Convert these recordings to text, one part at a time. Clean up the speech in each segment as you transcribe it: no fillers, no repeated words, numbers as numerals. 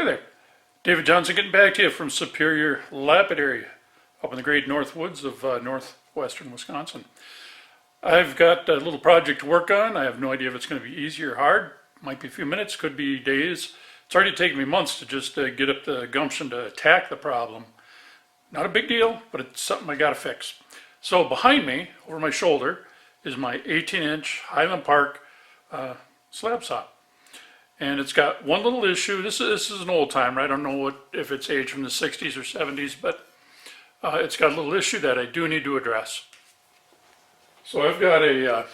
Hey there, David Johnson getting back to you from Superior Lapidary up in the great north woods of northwestern Wisconsin. I've got a little project to work on. I have no idea if it's going to be easy or hard. Might be a few minutes, could be days. It's already taken me months to just get up the gumption to attack the problem. Not a big deal, but it's something I got to fix. So behind me, over my shoulder, is my 18-inch Highland Park slab saw. And it's got one little issue. This is an old timer. I don't know if it's aged from the 60s or 70s, but it's got a little issue that I do need to address. So I've got a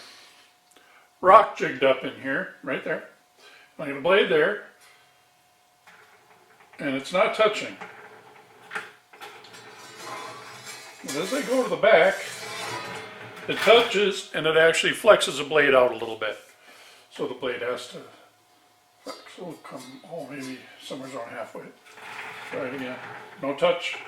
rock jigged up in here, right there. I got a blade there, and it's not touching. And as I go to the back, it touches and it actually flexes the blade out a little bit. So the blade has to flex. It'll come, maybe somewhere around halfway. Try it again. No touch.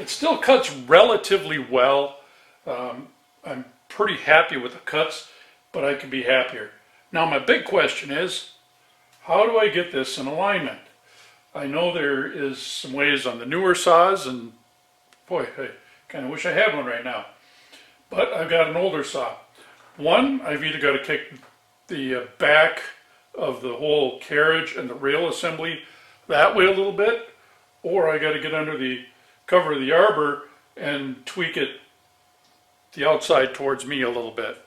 It still cuts relatively well. I'm pretty happy with the cuts, but I could be happier. Now my big question is, how do I get this in alignment? I know there is some ways on the newer saws, and boy, I kind of wish I had one right now. But I've got an older saw. One, I've either got to kick the back of the whole carriage and the rail assembly that way a little bit, or I got to get under the cover of the arbor and tweak it the outside towards me a little bit.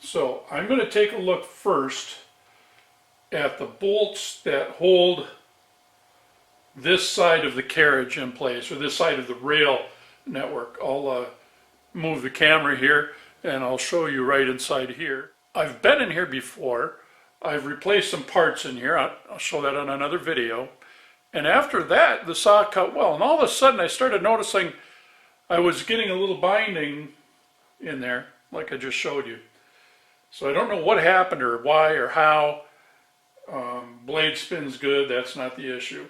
So I'm going to take a look first at the bolts that hold this side of the carriage in place, or this side of the rail network. I'll move the camera here and I'll show you right inside here. I've been in here before. I've replaced some parts in here. I'll show that on another video. And after that, the saw cut well. And all of a sudden, I started noticing I was getting a little binding in there, like I just showed you. So I don't know what happened or why or how. Blade spin's good, that's not the issue.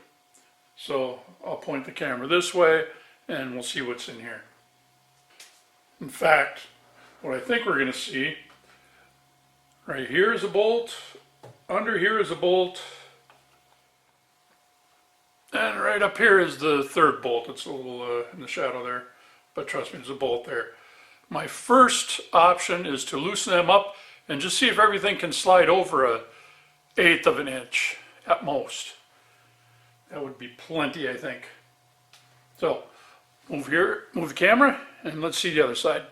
So I'll point the camera this way and we'll see what's in here. In fact, what I think we're going to see, right here is a bolt, under here is a bolt, and right up here is the third bolt. It's a little in the shadow there, but trust me, there's a bolt there. My first option is to loosen them up and just see if everything can slide over 1/8 of an inch at most. That would be plenty, I think. So, move here, move the camera, and let's see the other side.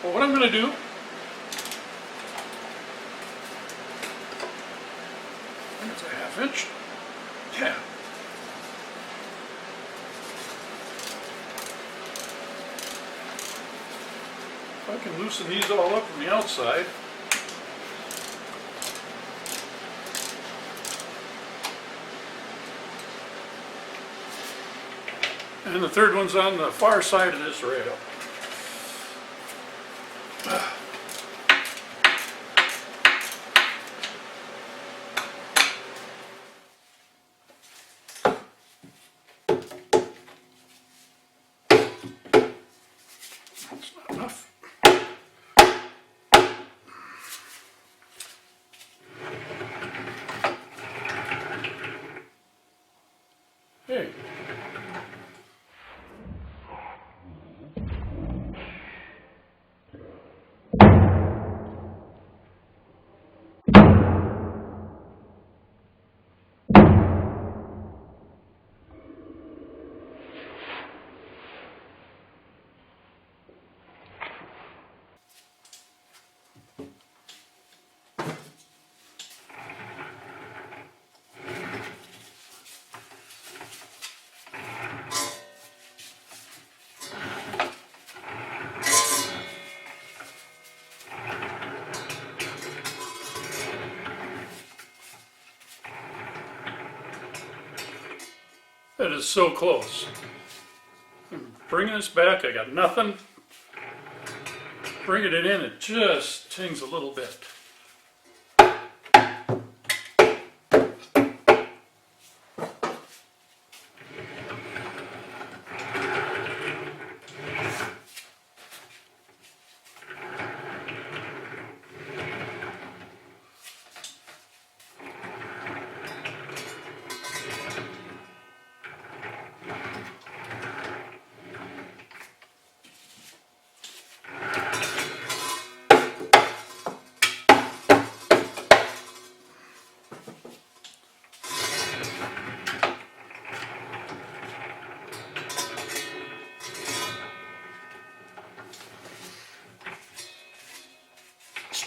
Well, what I'm going to do, I think it's a 1/2 inch. Yeah. If I can loosen these all up from the outside. And the third one's on the far side of this rail. That's not enough. Hey. That is so close. I'm bringing this back, I got nothing. Bringing it in, it just tings a little bit.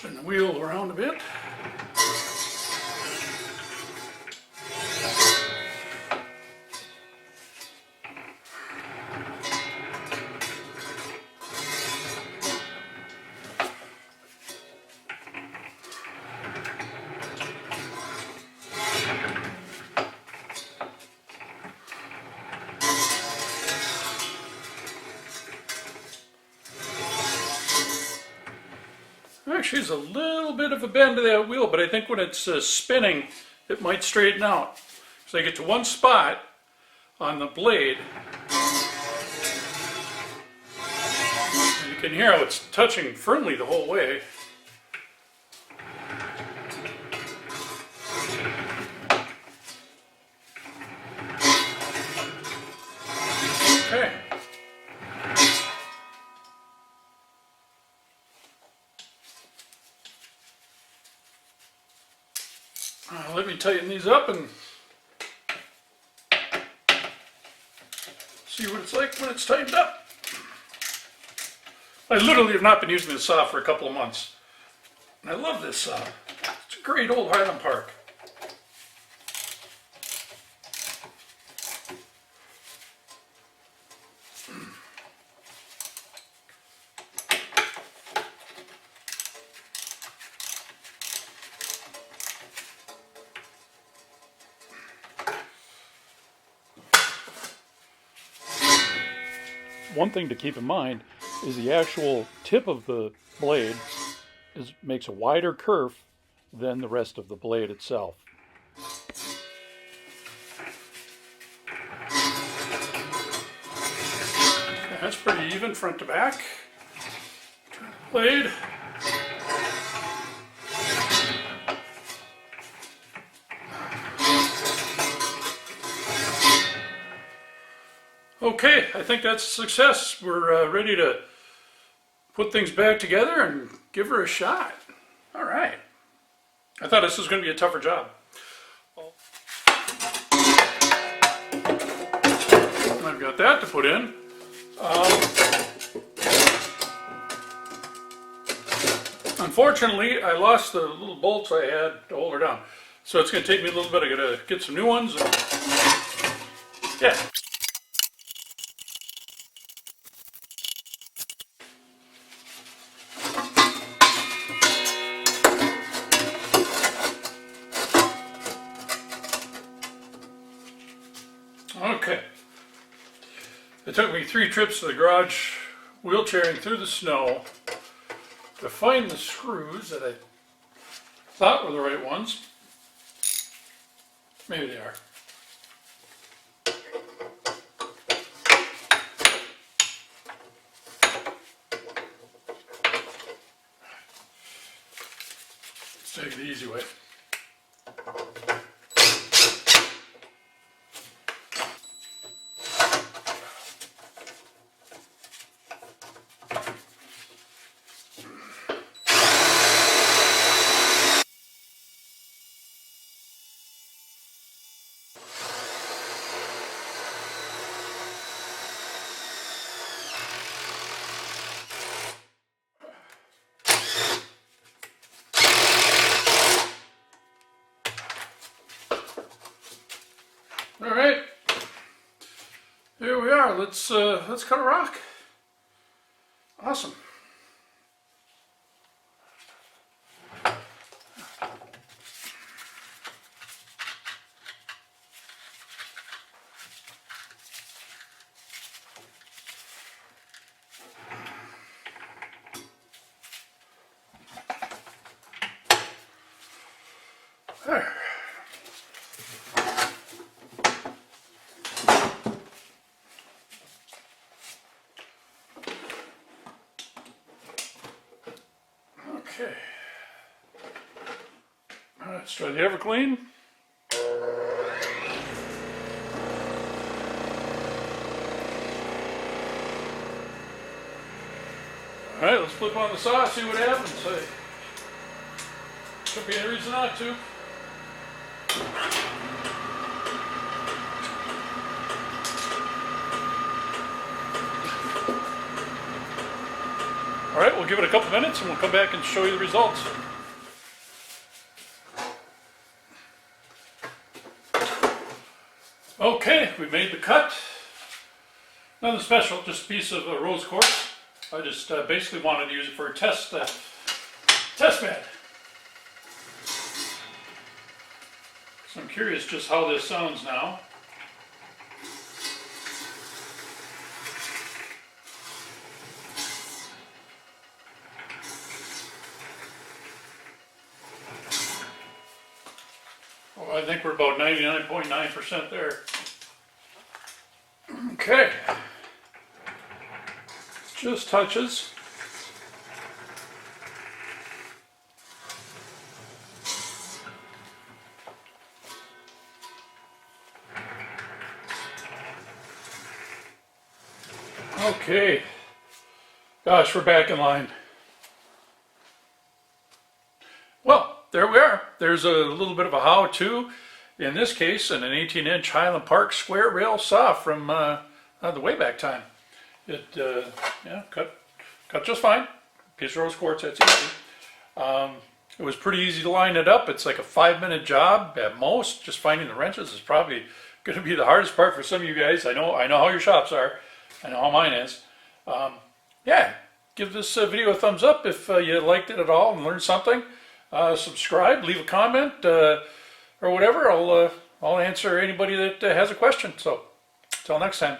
Spin the wheel around a bit. Actually, there's a little bit of a bend to that wheel, but I think when it's spinning, it might straighten out. So I get to one spot on the blade. And you can hear how it's touching firmly the whole way. Okay. Let me tighten these up and see what it's like when it's tightened up. I literally have not been using this saw for a couple of months. And I love this saw. It's a great old Highland Park. One thing to keep in mind is the actual tip of the blade makes a wider kerf than the rest of the blade itself. Okay, that's pretty even front to back. Turn the blade. Okay, I think that's a success. We're ready to put things back together and give her a shot. All right. I thought this was going to be a tougher job. I've got that to put in. Unfortunately, I lost the little bolts I had to hold her down. So it's going to take me a little bit. I got to get some new ones. Yeah. Okay. It took me 3 trips to the garage, wheelchairing through the snow to find the screws that I thought were the right ones. Maybe they are. Let's take it the easy way. All right, here we are. Let's cut a rock. Awesome. There. Okay. All right, let's try the Everclean. All right, let's flip on the saw, see what happens. Could be any reason not to. All right, we'll give it a couple minutes and we'll come back and show you the results. Okay, we made the cut. Nothing special, just a piece of rose quartz. I just basically wanted to use it for a test bed. So I'm curious just how this sounds now. Well, I think we're about 99.9% there. Okay. Just touches. Okay. Gosh, we're back in line. Well, there we are. There's a little bit of a how-to. In this case, in an 18-inch Highland Park square rail saw from the way back time. It cut just fine. Piece of rose quartz, that's easy. It was pretty easy to line it up. It's like a 5-minute job at most. Just finding the wrenches is probably going to be the hardest part for some of you guys. I know how your shops are. I know how mine is. Yeah, give this video a thumbs up if you liked it at all and learned something. Subscribe, leave a comment, or whatever. I'll answer anybody that has a question. So, till next time.